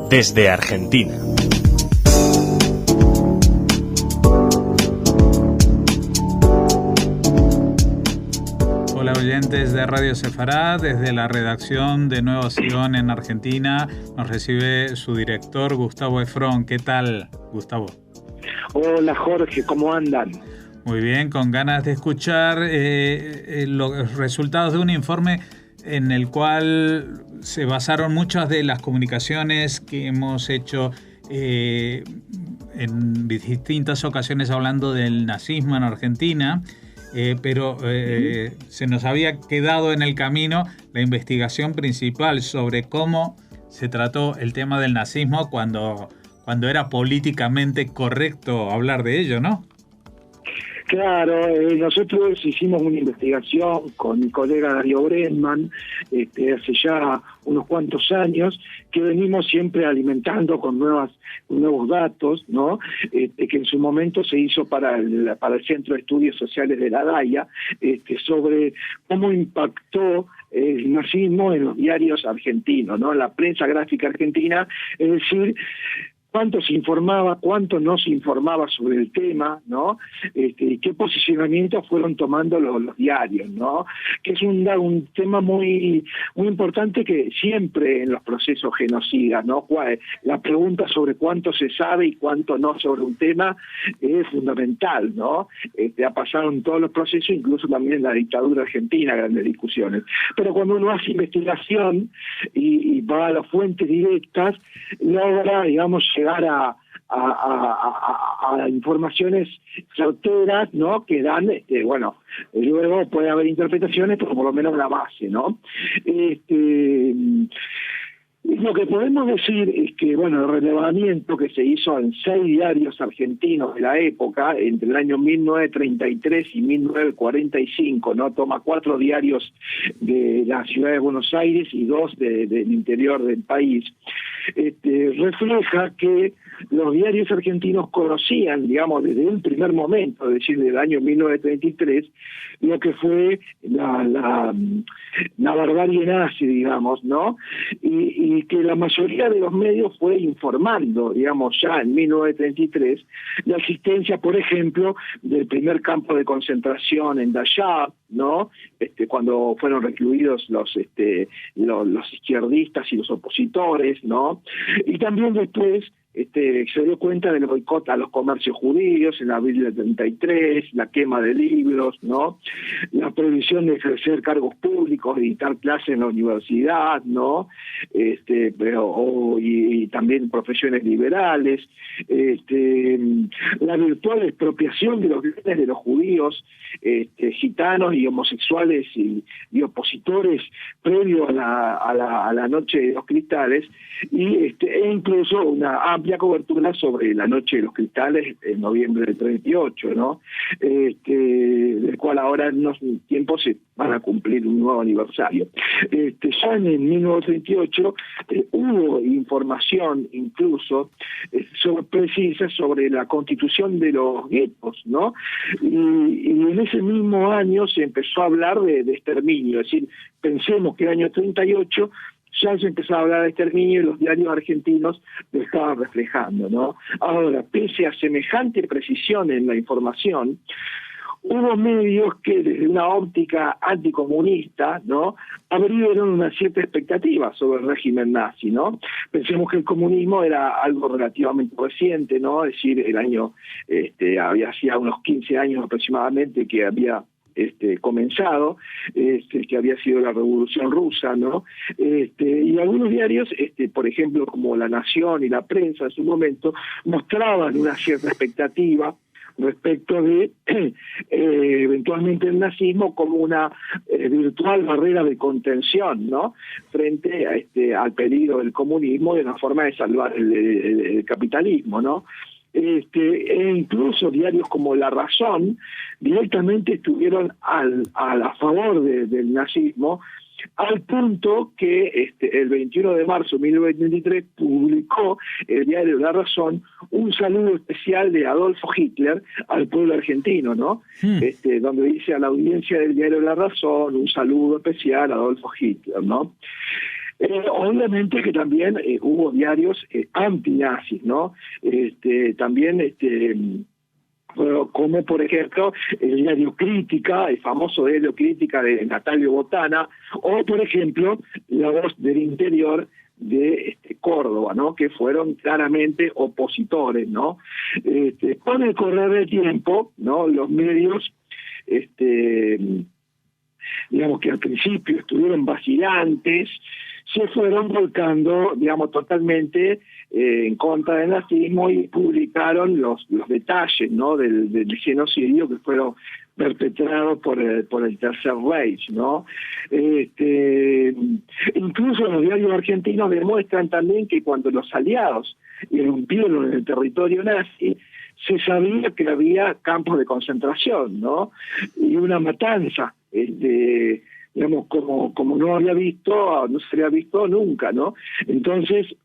desde Argentina. Hola oyentes de Radio Sefará, desde la redacción de Nueva Sion en Argentina nos recibe su director Gustavo Efrón. ¿Qué tal, Gustavo? Hola Jorge, ¿cómo andan? Muy bien, con ganas de escuchar los resultados de un informe en el cual se basaron muchas de las comunicaciones que hemos hecho en distintas ocasiones hablando del nazismo en Argentina, pero se nos había quedado en el camino la investigación principal sobre cómo se trató el tema del nazismo cuando era políticamente correcto hablar de ello, ¿no? Claro, nosotros hicimos una investigación con mi colega Darío Brenman hace ya unos cuantos años, que venimos siempre alimentando con nuevos datos, ¿no? Que en su momento se hizo para el Centro de Estudios Sociales de la DAIA, sobre cómo impactó el nazismo en los diarios argentinos, ¿no? La prensa gráfica argentina, es decir, cuánto se informaba, cuánto no se informaba sobre el tema, ¿no? Y qué posicionamientos fueron tomando los diarios, ¿no? Que es un tema muy importante que siempre en los procesos genocidas, ¿no? La pregunta sobre cuánto se sabe y cuánto no sobre un tema es fundamental, ¿no? Ha pasado en todos los procesos, incluso también en la dictadura argentina, grandes discusiones. Pero cuando uno hace investigación y va a las fuentes directas, logra, digamos, llegar a informaciones certeras, ¿no? Que dan, luego puede haber interpretaciones, pero por lo menos la base, ¿no? Lo que podemos decir es que, el relevamiento que se hizo en 6 diarios argentinos de la época, entre el año 1933 y 1945, ¿no? Toma 4 diarios de la ciudad de Buenos Aires y 2 del interior del país, refleja que los diarios argentinos conocían, digamos, desde un primer momento, es decir, del año 1933, lo que fue la barbarie nazi, digamos, ¿no? Y que la mayoría de los medios fue informando, digamos, ya en 1933, la existencia, por ejemplo, del primer campo de concentración en Dachau, ¿no? Cuando fueron recluidos los izquierdistas y los opositores, ¿no? Y también después se dio cuenta del boicot a los comercios judíos en abril del 33, la quema de libros, ¿no? La prohibición de ejercer cargos públicos, de dictar clases en la universidad, ¿no? Y también profesiones liberales, la virtual expropiación de los bienes de los judíos, gitanos y homosexuales y opositores previo a la Noche de los Cristales, e incluso una amplia cobertura sobre la Noche de los Cristales en noviembre del 38, ¿no? Del cual ahora en unos tiempos se van a cumplir un nuevo aniversario. Ya en 1938 hubo información incluso precisa sobre la constitución de los guetos, ¿no? Y en ese mismo año se empezó a hablar de exterminio, es decir, pensemos que el año 38 ya se empezó a hablar de exterminio y los diarios argentinos lo estaban reflejando, ¿no? Ahora, pese a semejante precisión en la información, hubo medios que desde una óptica anticomunista, ¿no?, abrieron una cierta expectativa sobre el régimen nazi, ¿no? Pensemos que el comunismo era algo relativamente reciente, ¿no? Es decir, el año, había hacía unos 15 años aproximadamente que había comenzado, que había sido la Revolución Rusa, ¿no? Y algunos diarios, por ejemplo, como La Nación y La Prensa en su momento, mostraban una cierta expectativa respecto de eventualmente el nazismo como una virtual barrera de contención, ¿no?, frente al peligro del comunismo de una forma de salvar el capitalismo, ¿no? E incluso diarios como La Razón directamente estuvieron a favor del nazismo, al punto que el 21 de marzo de 1923 publicó el diario La Razón un saludo especial de Adolfo Hitler al pueblo argentino, ¿no? Donde dice a la audiencia del diario La Razón un saludo especial a Adolfo Hitler, ¿no? Obviamente que también hubo diarios antinazis, ¿no? También como por ejemplo el diario Crítica, el famoso diario Crítica de Natalio Botana, o por ejemplo La Voz del Interior de Córdoba, ¿no? Que fueron claramente opositores, ¿no? Con el correr del tiempo, ¿no? Los medios, digamos que al principio estuvieron vacilantes, se fueron volcando, digamos, totalmente en contra del nazismo y publicaron los detalles, ¿no? del genocidio que fueron perpetrados por el Tercer Reich, ¿no? Incluso los diarios argentinos demuestran también que cuando los aliados irrumpieron en el territorio nazi, se sabía que había campos de concentración, ¿no? Y una matanza, digamos, como no se había visto nunca, ¿no? Entonces,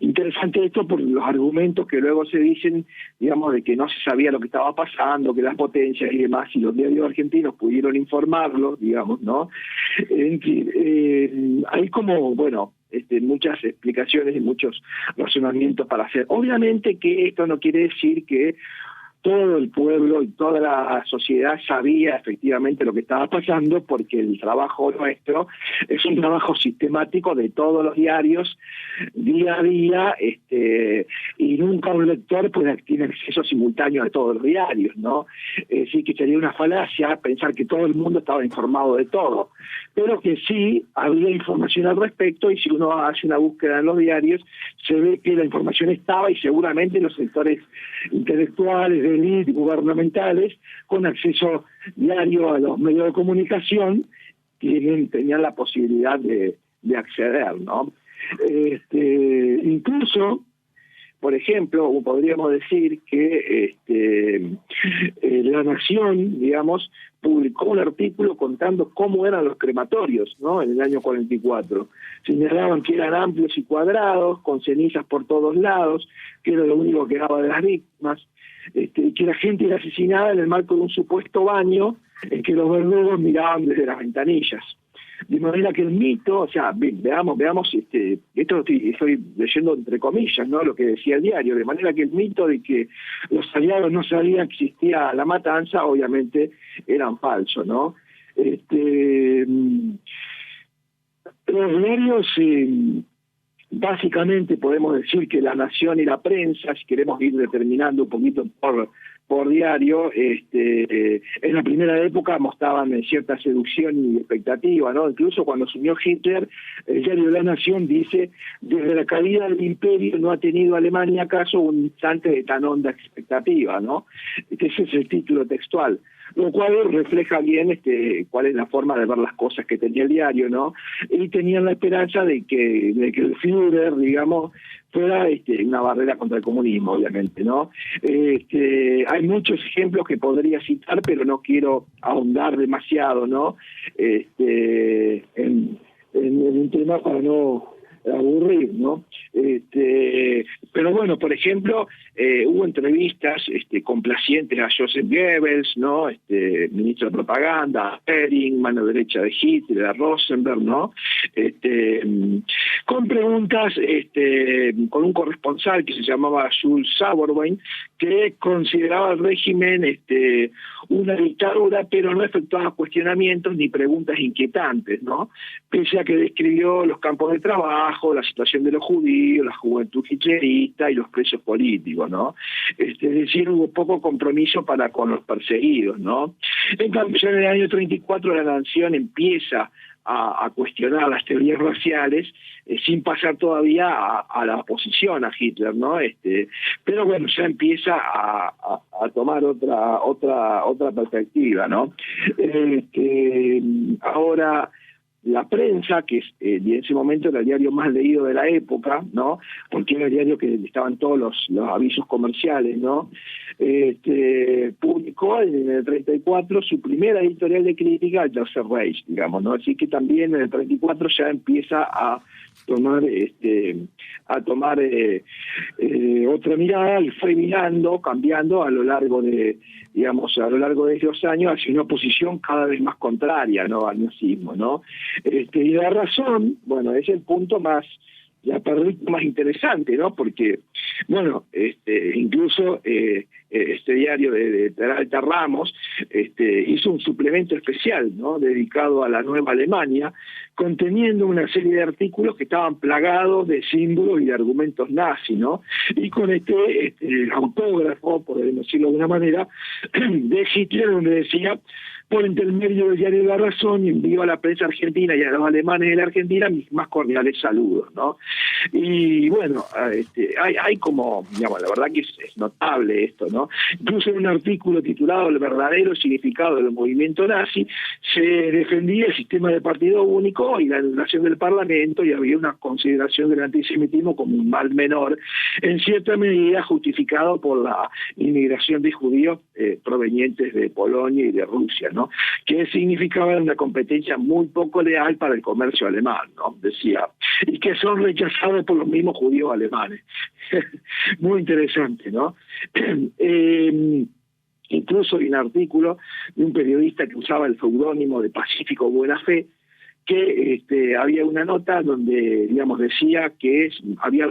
interesante esto por los argumentos que luego se dicen, digamos, de que no se sabía lo que estaba pasando, que las potencias y demás, y los diarios argentinos pudieron informarlo, digamos, ¿no? En fin, hay como, bueno, muchas explicaciones y muchos razonamientos para hacer. Obviamente que esto no quiere decir que todo el pueblo y toda la sociedad sabía efectivamente lo que estaba pasando, porque el trabajo nuestro es un trabajo sistemático de todos los diarios, día a día, y nunca un lector tiene acceso simultáneo a todos los diarios, ¿no? Sí que sería una falacia pensar que todo el mundo estaba informado de todo, pero que sí había información al respecto, y si uno hace una búsqueda en los diarios, se ve que la información estaba, y seguramente los sectores intelectuales, de élite, gubernamentales, con acceso diario a los medios de comunicación, tenían la posibilidad de acceder, ¿no? Incluso, por ejemplo, podríamos decir que La Nación, digamos, publicó un artículo contando cómo eran los crematorios, ¿no? En el año 44. Señalaban que eran amplios y cuadrados, con cenizas por todos lados, que era lo único que daba de las víctimas, que la gente era asesinada en el marco de un supuesto baño en que los verdugos miraban desde las ventanillas. De manera que el mito, o sea, veamos, esto estoy leyendo entre comillas, ¿no? Lo que decía el diario, de manera que el mito de que los aliados no sabían que existía la matanza, obviamente eran falsos, ¿no? Los diarios, básicamente podemos decir que La Nación y la prensa, si queremos ir determinando un poquito por diario, en la primera época mostraban cierta seducción y expectativa, ¿no? Incluso cuando asumió Hitler, el diario La Nación dice: desde la caída del imperio no ha tenido Alemania acaso un instante de tan honda expectativa, ¿no? Ese es el título textual, lo cual refleja bien cuál es la forma de ver las cosas que tenía el diario, ¿no? Y tenían la esperanza de que el Führer, digamos, fuera una barrera contra el comunismo, obviamente, ¿no? Hay muchos ejemplos que podría citar, pero no quiero ahondar demasiado, ¿no? En un tema para no aburrir, ¿no? Pero bueno, por ejemplo, hubo entrevistas complacientes a Joseph Goebbels, ¿no? Ministro de Propaganda, a Goering, mano derecha de Hitler, a Rosenberg, ¿no? Con preguntas con un corresponsal que se llamaba Jules Sauerwein, que consideraba al régimen una dictadura, pero no efectuaba cuestionamientos ni preguntas inquietantes, ¿no? Pese a que describió los campos de trabajo, la situación de los judíos, la juventud hitlerista y los presos políticos, ¿no? Es decir, hubo poco compromiso con los perseguidos, ¿no? En cambio, ya en el año 34 La Nación empieza a cuestionar las teorías raciales, sin pasar todavía a la oposición a Hitler, ¿no? Pero bueno, ya empieza a tomar otra perspectiva, ¿no? Ahora, la prensa, que en ese momento era el diario más leído de la época, ¿no? Porque era el diario que estaban todos los avisos comerciales, ¿no? Publicó en el 34 su primera editorial de crítica al Tercer Reich, digamos, ¿no? Así que también en el 34 ya empieza a tomar otra mirada, y fue mirando, cambiando a lo largo de esos años hacia una posición cada vez más contraria, ¿no? Al nazismo, ¿no? Y la razón, bueno, es el punto más, la perrita más interesante, ¿no? Porque, bueno, incluso este diario de Peralta Ramos hizo un suplemento especial, ¿no? Dedicado a la Nueva Alemania, conteniendo una serie de artículos que estaban plagados de símbolos y de argumentos nazis, ¿no? Y con este autógrafo, por decirlo de alguna manera, de Hitler, donde decía: por intermedio del diario La Razón, envío a la prensa argentina y a los alemanes de la Argentina mis más cordiales saludos, ¿no? Y bueno, hay como, digamos, la verdad que es notable esto, ¿no? Incluso en un artículo titulado El verdadero significado del movimiento nazi, se defendía el sistema de partido único y la anulación del Parlamento, y había una consideración del antisemitismo como un mal menor, en cierta medida justificado por la inmigración de judíos provenientes de Polonia y de Rusia, ¿no? Que significaba una competencia muy poco leal para el comercio alemán, ¿no? Decía, y que son rechazados por los mismos judíos alemanes. Muy interesante, ¿no? Incluso hay un artículo de un periodista que usaba el seudónimo de Pacífico Buena Fe, que había una nota donde, digamos, decía que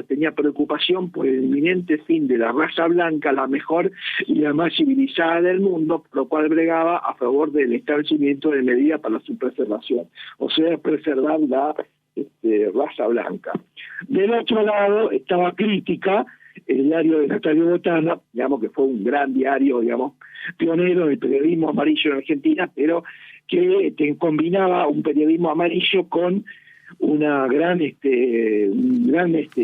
tenía preocupación por el inminente fin de la raza blanca, la mejor y la más civilizada del mundo, por lo cual bregaba a favor del establecimiento de medidas para su preservación, o sea, preservar la raza blanca. Del otro lado estaba Crítica, el diario de Natalio Botana, digamos que fue un gran diario, digamos, pionero del periodismo amarillo en Argentina, pero que combinaba un periodismo amarillo con un gran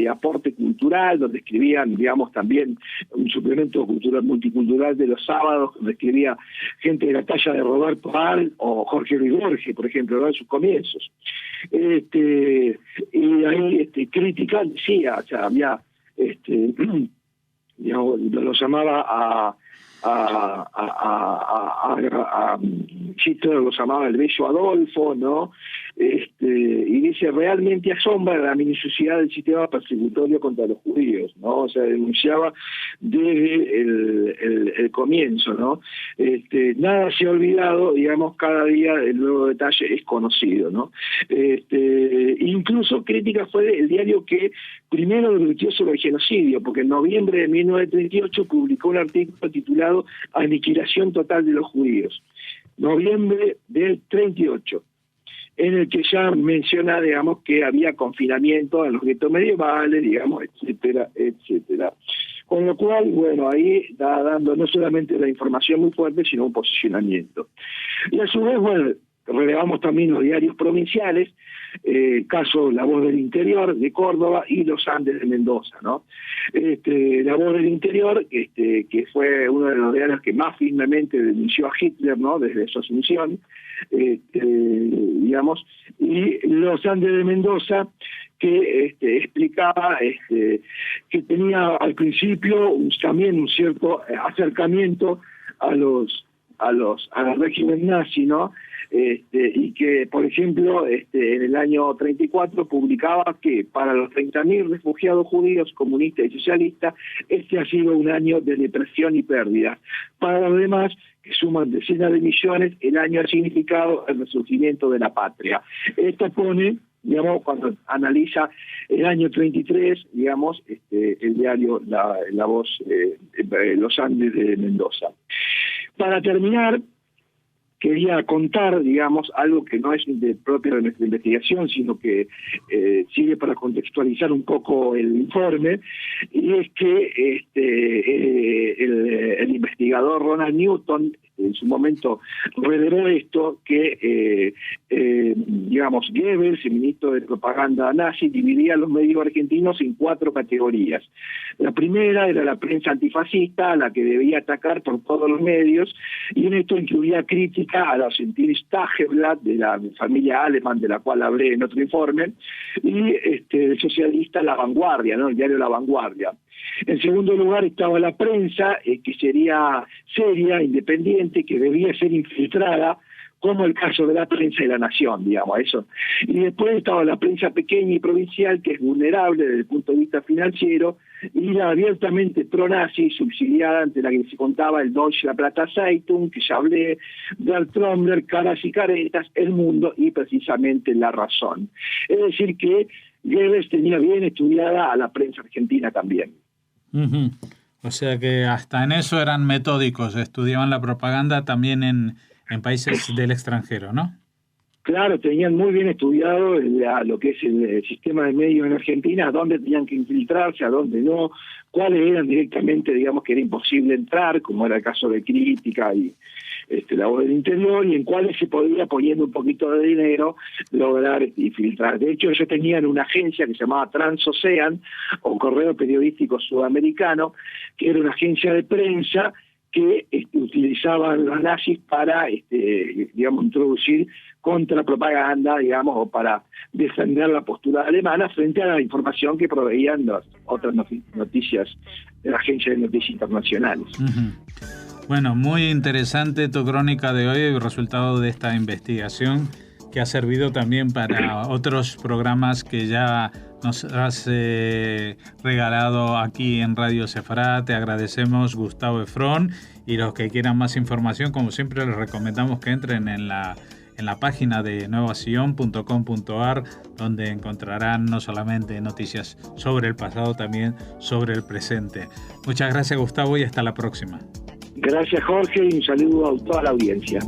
aporte cultural, donde escribían, digamos, también un suplemento cultural multicultural de los sábados, donde escribía gente de la talla de Roberto Al o Jorge Luis Borges, por ejemplo, ¿no? En sus comienzos. Y ahí Crítica decía, o sea, había digamos, lo llamaba Hitler lo llamaba el bello Adolfo, ¿no? Y dice, realmente asombra la minuciosidad del sistema persecutorio contra los judíos, ¿no? O sea, denunciaba desde el comienzo, ¿no? Nada se ha olvidado, digamos, cada día el nuevo detalle es conocido, ¿no? Incluso Crítica fue el diario que primero advirtió sobre el genocidio, porque en noviembre de 1938 publicó un artículo titulado Aniquilación total de los judíos, noviembre del 38, en el que ya menciona, digamos, que había confinamiento en los guetos medievales, digamos, etcétera, etcétera. Con lo cual, bueno, ahí está dando no solamente la información muy fuerte, sino un posicionamiento. Y a su vez, bueno, relevamos también los diarios provinciales, caso La Voz del Interior de Córdoba y Los Andes de Mendoza, ¿no? La Voz del Interior, que fue uno de los diarios que más firmemente denunció a Hitler, ¿no? Desde su asunción, digamos, y Los Andes de Mendoza, que explicaba que tenía al principio también un cierto acercamiento al régimen nazi, ¿no? Y que, por ejemplo, en el año 34 publicaba que para los 30.000 refugiados judíos, comunistas y socialistas, ha sido un año de depresión y pérdida. Para los demás, que suman decenas de millones, el año ha significado el resurgimiento de la patria. Esto pone, digamos, cuando analiza el año 33, digamos, el diario La Voz, Los Andes de Mendoza. Para terminar, quería contar, digamos, algo que no es propio de nuestra investigación, sino que sirve para contextualizar un poco el informe, y es que el investigador Ronald Newton en su momento reveló esto, que digamos, Goebbels, el ministro de propaganda nazi, dividía a los medios argentinos en 4 categorías. La primera era la prensa antifascista, a la que debía atacar por todos los medios, y en esto incluía crítica a los Sentiris Tageblatt de la familia Alemán, de la cual hablé en otro informe, y el socialista La Vanguardia, ¿no? El diario La Vanguardia. En segundo lugar estaba la prensa, que sería seria, independiente, que debía ser infiltrada como el caso de la prensa y La Nación, digamos, eso. Y después estaba la prensa pequeña y provincial, que es vulnerable desde el punto de vista financiero, y la abiertamente pro-nazi, subsidiada, ante la que se contaba el Deutsche La Plata Zeitung, que ya hablé, Der Trommler, Caras y Caretas, El Mundo y precisamente La Razón. Es decir que Goebbels tenía bien estudiada a la prensa argentina también. Uh-huh. O sea que hasta en eso eran metódicos, estudiaban la propaganda también en países del extranjero, ¿no? Claro, tenían muy bien estudiado lo que es el sistema de medios en Argentina, a dónde tenían que infiltrarse, a dónde no, cuáles eran directamente, digamos, que era imposible entrar, como era el caso de Crítica y la Voz del Interior, y en cuáles se podía, poniendo un poquito de dinero, lograr infiltrar. De hecho, ellos tenían una agencia que se llamaba Transocean, o Correo Periodístico Sudamericano, que era una agencia de prensa que utilizaban los nazis para, digamos, introducir contrapropaganda, digamos, o para defender la postura alemana frente a la información que proveían las otras noticias de la Agencia de Noticias Internacionales. Uh-huh. Bueno, muy interesante tu crónica de hoy, el resultado de esta investigación que ha servido también para otros programas que ya nos has regalado aquí en Radio Sefará. Te agradecemos, Gustavo Efrón, y los que quieran más información, como siempre, les recomendamos que entren en la página de nuevasion.com.ar, donde encontrarán no solamente noticias sobre el pasado, también sobre el presente. Muchas gracias, Gustavo, y hasta la próxima. Gracias, Jorge, y un saludo a toda la audiencia.